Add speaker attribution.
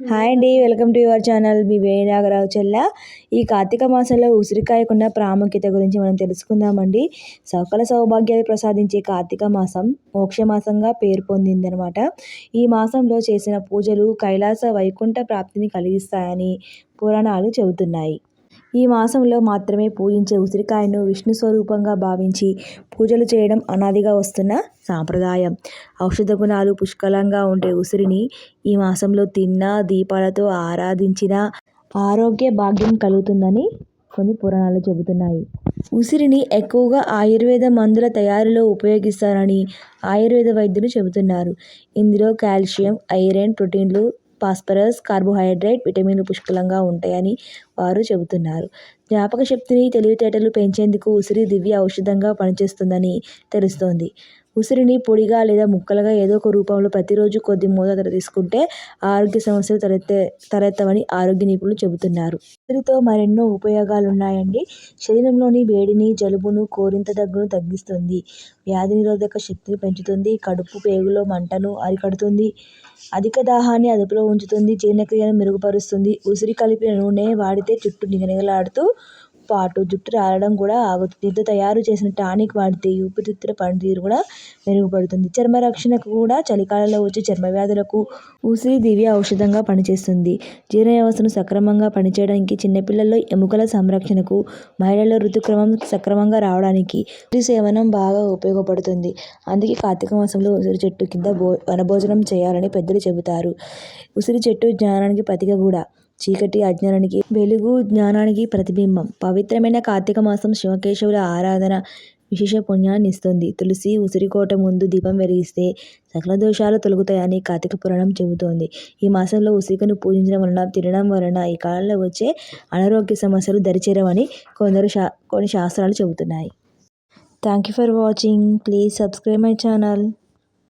Speaker 1: Hi అండి, welcome to your channel మీ వేణాగరావు చెల్ల. ఈ కార్తీక మాసంలో ఉసిరికాయకున్న ప్రాముఖ్యత గురించి మనం తెలుసుకుందామండి. సకల సౌభాగ్యాలు ప్రసాదించే కార్తీక మాసం మోక్షమాసంగా పేరు పొందిందనమాట. ఈ మాసంలో చేసిన పూజలు కైలాస వైకుంఠ ప్రాప్తిని కలిగిస్తాయని పురాణాలు చెబుతున్నాయి. ఈ మాసంలో మాత్రమే పూజించే ఉసిరికాయను విష్ణు స్వరూపంగా భావించి పూజలు చేయడం అనాదిగా వస్తున్న సాంప్రదాయం. ఔషధ గుణాలు పుష్కలంగా ఉండే ఉసిరిని ఈ మాసంలో తిన్నా, దీపాలతో ఆరాధించినా ఆరోగ్య భాగ్యం కలుగుతుందని కొన్ని పురాణాలు చెబుతున్నాయి. ఉసిరిని ఎక్కువగా ఆయుర్వేద మందుల తయారీలో ఉపయోగిస్తారని ఆయుర్వేద వైద్యులు చెబుతున్నారు. ఇందులో కాల్షియం, ఐరన్, ప్రోటీన్లు, ఫాస్ఫరస్, కార్బోహైడ్రేట్, విటమిన్లు పుష్కలంగా ఉంటాయని వారు చెబుతున్నారు. జ్ఞాపక శక్తిని, తెలివితేటలు పెంచేందుకు ఉసిరి దివ్య ఔషధంగా పనిచేస్తుందని తెలుస్తోంది. ఉసిరిని పొడిగా లేదా ముక్కలుగా ఏదో ఒక రూపంలో ప్రతిరోజు కొద్ది మోతాదులో తీసుకుంటే ఆరోగ్య సమస్యలు తలెత్తవని ఆరోగ్య నిపుణులు చెబుతున్నారు. ఉసిరితో మరెన్నో ఉపయోగాలున్నాయండి. శరీరంలోని వేడిని, జలుబును, కోరింత దగ్గును తగ్గిస్తుంది. వ్యాధి నిరోధక శక్తిని పెంచుతుంది. కడుపు, పేగులో మంటను అరికడుతుంది. అధిక దాహాన్ని అదుపులో ఉంచుతుంది. జీర్ణక్రియను మెరుగుపరుస్తుంది. ఉసిరి కలిపిన నూనె వాడితే జుట్టు నిగనిగలాడుతూ పాటు జుట్టు రాలడం కూడా ఆగుతుంది. దీంతో తయారు చేసిన టానిక్ వాడితే ఊపిరితిత్తుల పనితీరు కూడా మెరుగుపడుతుంది. చర్మ రక్షణకు కూడా చలికాలంలో వచ్చే చర్మ వ్యాధులకు ఉసిరి దివ్య ఔషధంగా పనిచేస్తుంది. జీర్ణ వ్యవస్థను సక్రమంగా పనిచేయడానికి, చిన్నపిల్లల్లో ఎముకల సంరక్షణకు, మహిళల్లో ఋతుక్రమం సక్రమంగా రావడానికి ఉసిరి సేవనం బాగా ఉపయోగపడుతుంది. అందుకే కార్తీక మాసంలో ఉసిరి చెట్టు కింద వనభోజనం చేయాలని పెద్దలు చెబుతారు. ఉసిరి చెట్టు జ్ఞానానికి ప్రతీక కూడా. చీకటి అజ్ఞానానికి వెలుగు, జ్ఞానానికి ప్రతిబింబం. పవిత్రమైన కార్తీక మాసం శివకేశవుల ఆరాధన విశేష పుణ్యాన్ని ఇస్తుంది. తులసి, ఉసిరికోట ముందు దీపం వెలిగిస్తే సకల దోషాలు తొలగుతాయని కార్తీక పురాణం చెబుతోంది. ఈ మాసంలో ఉసిరికను పూజించడం వలన, తినడం వలన ఈ కాలంలో వచ్చే అనారోగ్య సమస్యలు దరిచేరవని కొన్ని శాస్త్రాలు చెబుతున్నాయి. Thank you for watching. Please subscribe my channel.